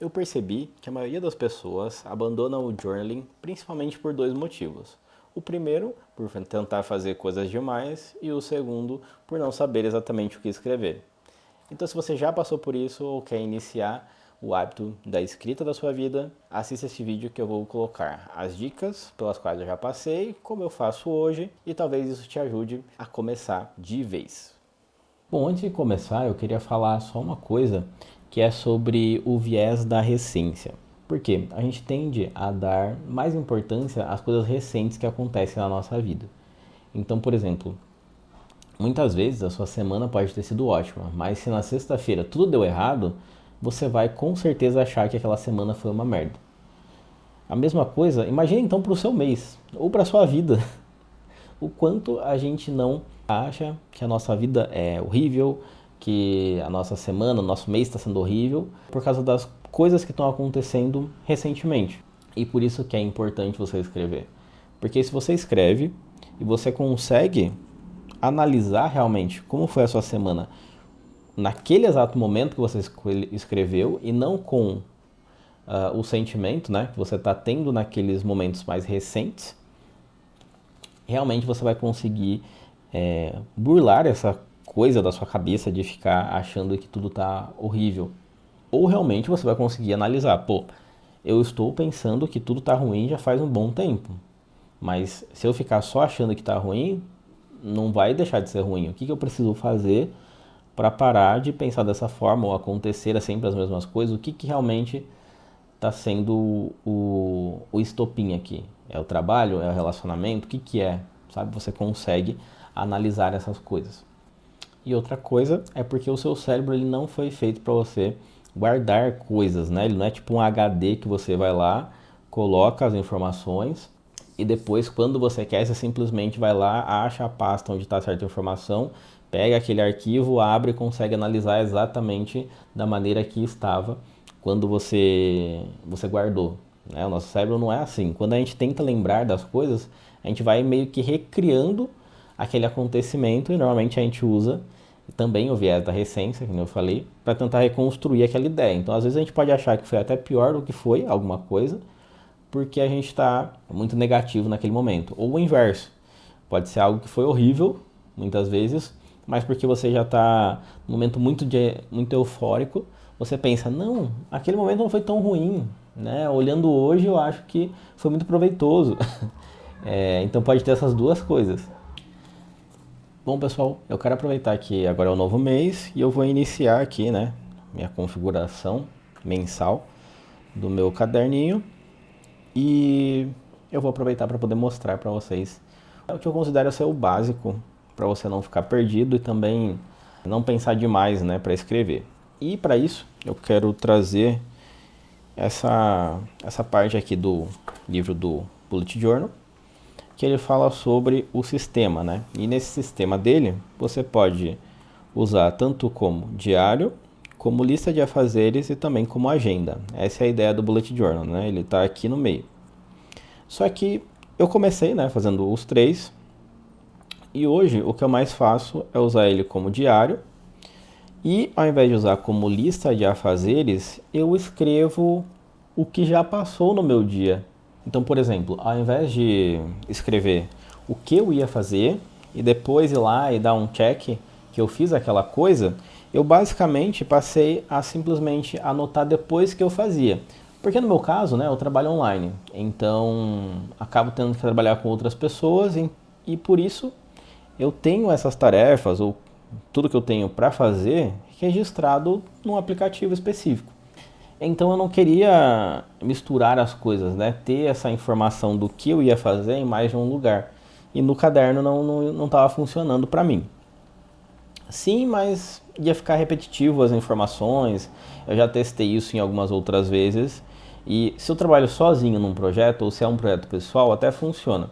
Eu percebi que a maioria das pessoas abandona o journaling principalmente por dois motivos. O primeiro, por tentar fazer coisas demais, e o segundo, por não saber exatamente o que escrever. Então, se você já passou por isso ou quer iniciar o hábito da escrita da sua vida, assista esse vídeo que eu vou colocar as dicas pelas quais eu já passei, como eu faço hoje, e talvez isso te ajude a começar de vez. Bom, antes de começar, eu queria falar só uma coisa, que é sobre o viés da recência. Por quê? A gente tende a dar mais importância às coisas recentes que acontecem na nossa vida. Então, por exemplo, muitas vezes a sua semana pode ter sido ótima, mas se na sexta-feira tudo deu errado, você vai com certeza achar que aquela semana foi uma merda. A mesma coisa, imagine então para o seu mês, ou para a sua vida. O quanto a gente não acha que a nossa vida é horrível, que a nossa semana, o nosso mês está sendo horrível, por causa das coisas que estão acontecendo recentemente. E por isso que é importante você escrever. Porque se você escreve e você consegue analisar realmente como foi a sua semana naquele exato momento que você escreveu e não com o sentimento, né, que você está tendo naqueles momentos mais recentes, realmente você vai conseguir burlar essa coisa da sua cabeça de ficar achando que tudo está horrível. Ou realmente você vai conseguir analisar, pô, eu estou pensando que tudo está ruim já faz um bom tempo, mas se eu ficar só achando que está ruim, não vai deixar de ser ruim. O que eu preciso fazer para parar de pensar dessa forma ou acontecer sempre as mesmas coisas? O que realmente está sendo o estopim aqui? É o trabalho? É o relacionamento? O que é? Sabe? Você consegue analisar essas coisas. E outra coisa é porque o seu cérebro ele não foi feito para você guardar coisas, né? Ele não é tipo um HD que você vai lá, coloca as informações e depois, quando você quer, você simplesmente vai lá, acha a pasta onde está certa informação, pega aquele arquivo, abre e consegue analisar exatamente da maneira que estava quando você guardou. Né? O nosso cérebro não é assim. Quando a gente tenta lembrar das coisas, a gente vai meio que recriando aquele acontecimento e normalmente a gente usa também o viés da recência, como eu falei, para tentar reconstruir aquela ideia. Então, às vezes a gente pode achar que foi até pior do que foi alguma coisa, porque a gente está muito negativo naquele momento. Ou o inverso, pode ser algo que foi horrível, muitas vezes, mas porque você já está num momento muito eufórico, você pensa, não, aquele momento não foi tão ruim, né? Olhando hoje, eu acho que foi muito proveitoso. Então pode ter essas duas coisas. Bom, pessoal, eu quero aproveitar que agora é o novo mês e eu vou iniciar aqui, né, minha configuração mensal do meu caderninho e eu vou aproveitar para poder mostrar para vocês o que eu considero ser o básico para você não ficar perdido e também não pensar demais, né, para escrever. E para isso eu quero trazer essa parte aqui do livro do Bullet Journal, que ele fala sobre o sistema, né? E nesse sistema dele, você pode usar tanto como diário, como lista de afazeres e também como agenda. Essa é a ideia do Bullet Journal, né? Ele está aqui no meio. Só que eu comecei, né, fazendo os três, e hoje o que eu mais faço é usar ele como diário, e ao invés de usar como lista de afazeres, eu escrevo o que já passou no meu dia. Então, por exemplo, ao invés de escrever o que eu ia fazer e depois ir lá e dar um check que eu fiz aquela coisa, eu basicamente passei a simplesmente anotar depois que eu fazia. Porque no meu caso, né, eu trabalho online, então acabo tendo que trabalhar com outras pessoas e por isso eu tenho essas tarefas ou tudo que eu tenho para fazer registrado num aplicativo específico. Então eu não queria misturar as coisas, né? Ter essa informação do que eu ia fazer em mais de um lugar. E no caderno não estava funcionando para mim. Sim, mas ia ficar repetitivo as informações. Eu já testei isso em algumas outras vezes. E se eu trabalho sozinho num projeto, ou se é um projeto pessoal, até funciona.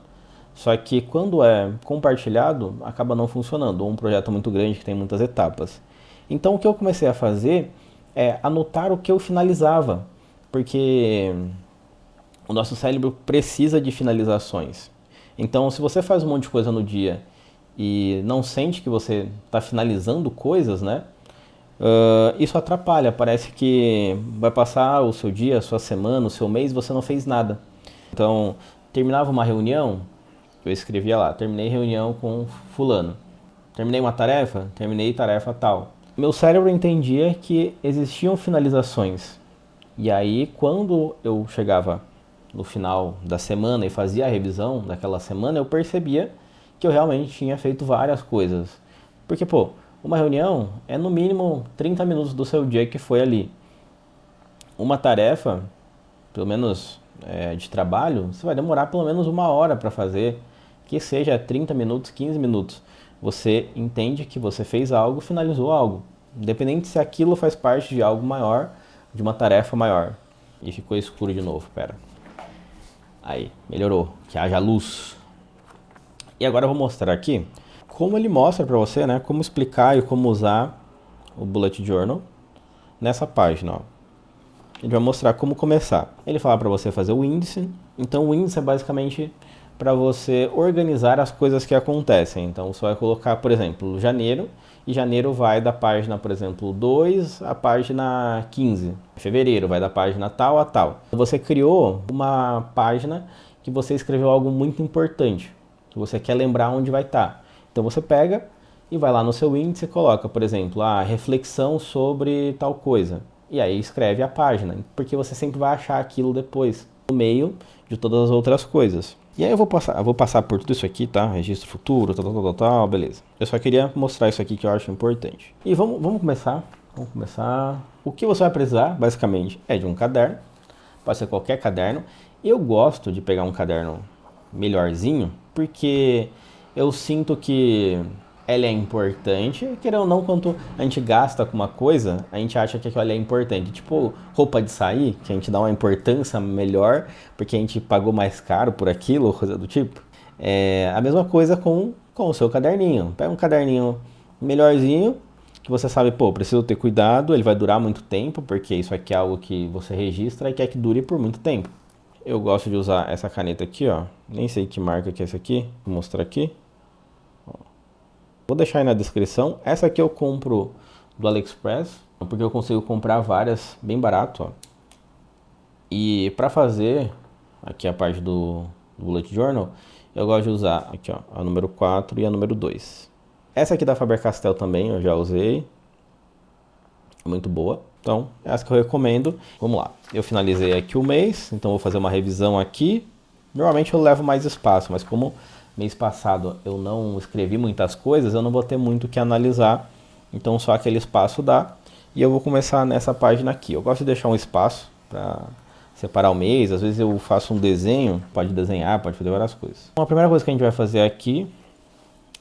Só que quando é compartilhado, acaba não funcionando. Ou um projeto muito grande que tem muitas etapas. Então o que eu comecei a fazer anotar o que eu finalizava, porque o nosso cérebro precisa de finalizações. Então, se você faz um monte de coisa no dia e não sente que você está finalizando coisas, né? Isso atrapalha, parece que vai passar o seu dia, a sua semana, o seu mês, você não fez nada. Então, terminava uma reunião, eu escrevia lá, terminei reunião com fulano. Terminei uma tarefa, terminei tarefa tal. Meu cérebro entendia que existiam finalizações. E aí, quando eu chegava no final da semana e fazia a revisão daquela semana, eu percebia que eu realmente tinha feito várias coisas. Porque, pô, uma reunião é no mínimo 30 minutos do seu dia que foi ali. Uma tarefa, pelo menos de trabalho, você vai demorar pelo menos 1 hora para fazer, que seja 30 minutos, 15 minutos. Você entende que você fez algo, finalizou algo. Independente se aquilo faz parte de algo maior, de uma tarefa maior. E ficou escuro de novo, pera. Aí, melhorou. Que haja luz. E agora eu vou mostrar aqui como ele mostra para você, né, como explicar e como usar o Bullet Journal nessa página, ó. Ele vai mostrar como começar. Ele fala para você fazer o índice. Então o índice é basicamente para você organizar as coisas que acontecem. Então você vai colocar, por exemplo, janeiro, e janeiro vai da página, por exemplo, 2 à página 15. Fevereiro vai da página tal a tal. Você criou uma página que você escreveu algo muito importante, que você quer lembrar onde vai estar. Então você pega e vai lá no seu índice e coloca, por exemplo, a reflexão sobre tal coisa. E aí escreve a página, porque você sempre vai achar aquilo depois, no meio de todas as outras coisas. E aí eu vou passar por tudo isso aqui, tá? Registro futuro, tal, beleza. Eu só queria mostrar isso aqui que eu acho importante. E vamos começar. Vamos começar. O que você vai precisar, basicamente, é de um caderno. Pode ser qualquer caderno. Eu gosto de pegar um caderno melhorzinho, porque eu sinto que ele é importante, querendo ou não, quando a gente gasta com uma coisa, a gente acha que aquilo ali é importante. Tipo, roupa de sair, que a gente dá uma importância melhor, porque a gente pagou mais caro por aquilo, coisa do tipo. É a mesma coisa com o seu caderninho. Pega um caderninho melhorzinho, que você sabe, pô, preciso ter cuidado, ele vai durar muito tempo, porque isso aqui é algo que você registra e quer que dure por muito tempo. Eu gosto de usar essa caneta aqui, ó. Nem sei que marca que é essa aqui, vou mostrar aqui. Vou deixar aí na descrição. Essa aqui eu compro do AliExpress, porque eu consigo comprar várias bem barato, ó. E para fazer aqui a parte do Bullet Journal, eu gosto de usar aqui, ó, a número 4 e a número 2. Essa aqui da Faber-Castell também eu já usei. Muito boa. Então, é essa que eu recomendo. Vamos lá. Eu finalizei aqui o mês, então vou fazer uma revisão aqui. Normalmente eu levo mais espaço, mas como mês passado eu não escrevi muitas coisas, eu não vou ter muito o que analisar, então só aquele espaço dá. E eu vou começar nessa página aqui. Eu gosto de deixar um espaço para separar o mês, às vezes eu faço um desenho, pode desenhar, pode fazer várias coisas. Então, a primeira coisa que a gente vai fazer aqui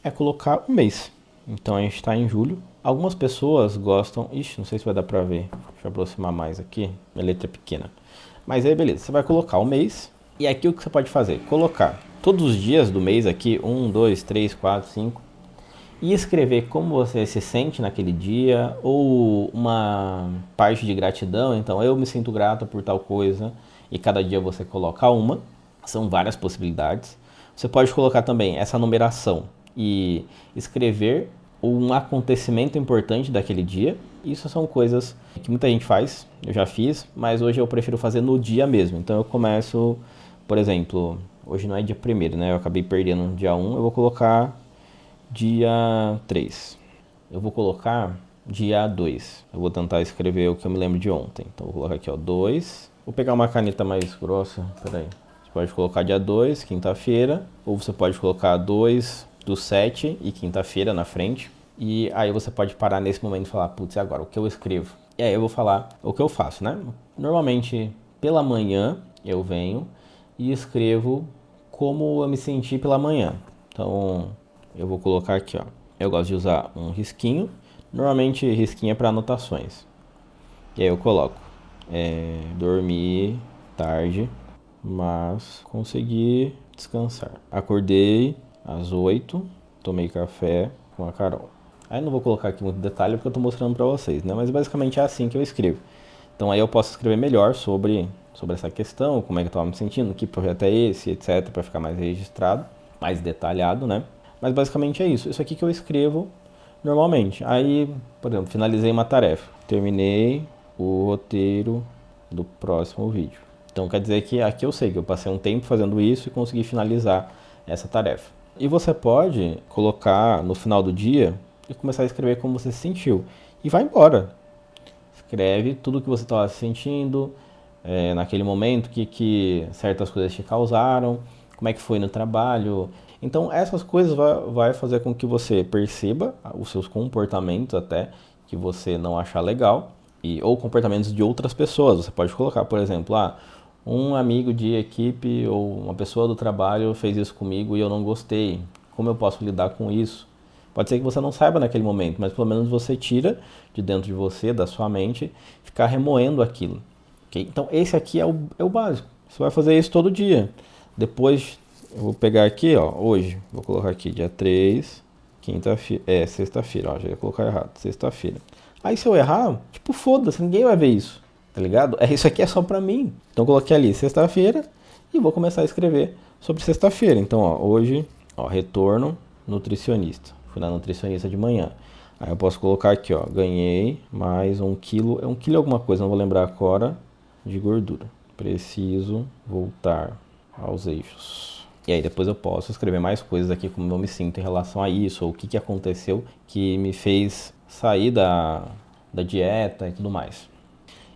é colocar o mês. Então a gente está em julho. Algumas pessoas gostam... Ixi, não sei se vai dar para ver. Deixa eu aproximar mais aqui. A letra é pequena. Mas aí beleza, você vai colocar o mês. E aqui o que você pode fazer? Colocar todos os dias do mês aqui, 1, 2, 3, 4, 5, e escrever como você se sente naquele dia, ou uma parte de gratidão. Então, eu me sinto grato por tal coisa, e cada dia você coloca uma. São várias possibilidades. Você pode colocar também essa numeração e escrever um acontecimento importante daquele dia. Isso são coisas que muita gente faz, eu já fiz, mas hoje eu prefiro fazer no dia mesmo. Então eu começo, por exemplo, hoje não é dia 1º, né? Eu acabei perdendo no dia 1, eu vou colocar dia 3. Eu vou colocar dia 2. Eu vou tentar escrever o que eu me lembro de ontem. Então eu vou colocar aqui, ó, 2. Vou pegar uma caneta mais grossa, peraí. Você pode colocar dia 2, quinta-feira, ou você pode colocar 2/7 e quinta-feira na frente. E aí você pode parar nesse momento e falar, putz, agora o que eu escrevo? E aí eu vou falar o que eu faço, né? Normalmente pela manhã eu venho e escrevo como eu me senti pela manhã. Então eu vou colocar aqui, ó. Eu gosto de usar um risquinho. Normalmente risquinho é para anotações. E aí eu coloco dormi tarde, mas consegui descansar. Acordei às 8, tomei café com a Carol. Aí não vou colocar aqui muito detalhe porque eu tô mostrando para vocês, né? Mas basicamente é assim que eu escrevo. Então aí eu posso escrever melhor sobre essa questão, como é que eu tava me sentindo, que projeto é esse, etc, para ficar mais registrado, mais detalhado, né? Mas basicamente é isso. Isso aqui que eu escrevo normalmente. Aí, por exemplo, finalizei uma tarefa, terminei o roteiro do próximo vídeo. Então quer dizer que aqui eu sei que eu passei um tempo fazendo isso e consegui finalizar essa tarefa. E você pode colocar no final do dia e começar a escrever como você se sentiu. E vai embora. Escreve tudo que você estava sentindo naquele momento, que certas coisas te causaram, como é que foi no trabalho. Então essas coisas vai fazer com que você perceba os seus comportamentos até que você não achar legal ou comportamentos de outras pessoas. Você pode colocar, por exemplo, um amigo de equipe ou uma pessoa do trabalho fez isso comigo e eu não gostei. Como eu posso lidar com isso? Pode ser que você não saiba naquele momento, mas pelo menos você tira de dentro de você, da sua mente, ficar remoendo aquilo. Okay? Então esse aqui é o básico. Você vai fazer isso todo dia. Depois eu vou pegar aqui, ó, hoje, vou colocar aqui dia 3, quinta-feira, sexta-feira, ó, já ia colocar errado, sexta-feira. Aí se eu errar, tipo, foda-se, ninguém vai ver isso, tá ligado? Isso aqui é só pra mim. Então eu coloquei ali sexta-feira e vou começar a escrever sobre sexta-feira. Então, ó, hoje, ó, retorno nutricionista. Fui na nutricionista de manhã. Aí eu posso colocar aqui, ó, ganhei mais 1 quilo, 1 quilo alguma coisa, não vou lembrar agora, de gordura. Preciso voltar aos eixos. E aí depois eu posso escrever mais coisas aqui, como eu me sinto em relação a isso, ou o que aconteceu que me fez sair da dieta e tudo mais.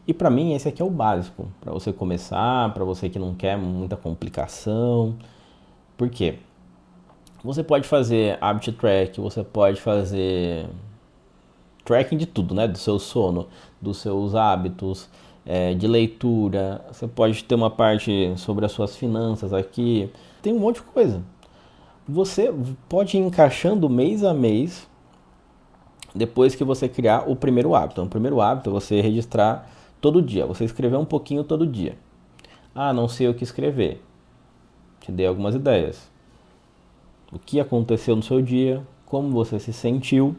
E pra mim esse aqui é o básico, pra você começar, pra você que não quer muita complicação. Por quê? Você pode fazer habit track, você pode fazer tracking de tudo, né? Do seu sono, dos seus hábitos, de leitura. Você pode ter uma parte sobre as suas finanças aqui. Tem um monte de coisa. Você pode ir encaixando mês a mês depois que você criar o primeiro hábito. Então, o primeiro hábito é você registrar todo dia. Você escrever um pouquinho todo dia. Não sei o que escrever. Te dei algumas ideias. O que aconteceu no seu dia, como você se sentiu.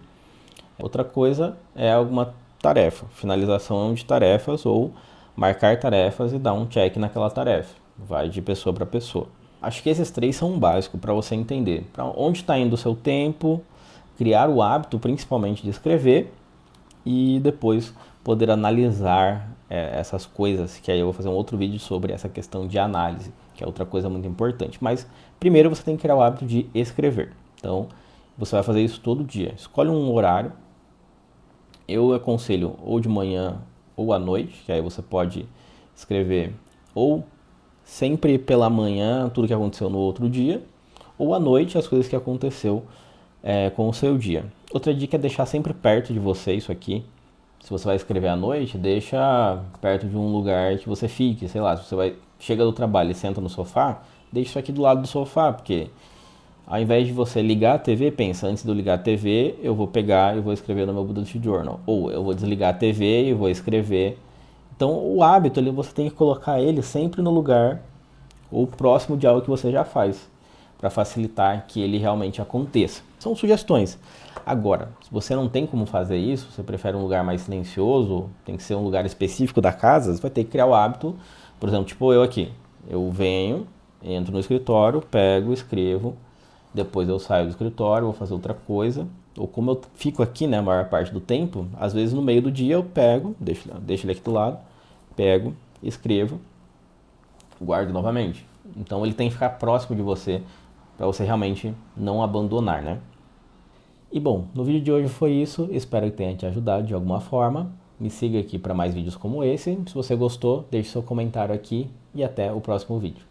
Outra coisa é alguma tarefa, finalização de tarefas ou marcar tarefas e dar um check naquela tarefa. Vai de pessoa para pessoa. Acho que esses 3 são um básico para você entender para onde está indo o seu tempo, criar o hábito principalmente de escrever e depois poder analisar essas coisas, que aí eu vou fazer um outro vídeo sobre essa questão de análise, que é outra coisa muito importante. Mas primeiro você tem que criar o hábito de escrever. Então você vai fazer isso todo dia. Escolhe um horário. Eu aconselho ou de manhã ou à noite, que aí você pode escrever ou sempre pela manhã tudo que aconteceu no outro dia, ou à noite as coisas que aconteceu com o seu dia. Outra dica é deixar sempre perto de você isso aqui. Se você vai escrever à noite, deixa perto de um lugar que você fique, sei lá, se você chega do trabalho e senta no sofá, deixa isso aqui do lado do sofá, porque ao invés de você ligar a TV, pensa, antes de eu ligar a TV, eu vou pegar e vou escrever no meu bullet journal. Ou eu vou desligar a TV e vou escrever. Então o hábito ali, você tem que colocar ele sempre no lugar ou próximo de algo que você já faz, para facilitar que ele realmente aconteça. São sugestões. Agora, se você não tem como fazer isso, você prefere um lugar mais silencioso, tem que ser um lugar específico da casa, você vai ter que criar o hábito, por exemplo, tipo eu aqui. Eu venho, entro no escritório, pego, escrevo, depois eu saio do escritório, vou fazer outra coisa. Ou como eu fico aqui, né, a maior parte do tempo, às vezes no meio do dia eu pego, deixo ele aqui do lado, pego, escrevo, guardo novamente. Então ele tem que ficar próximo de você, para você realmente não abandonar, né? E bom, no vídeo de hoje foi isso, espero que tenha te ajudado de alguma forma. Me siga aqui para mais vídeos como esse. Se você gostou, deixe seu comentário aqui e até o próximo vídeo.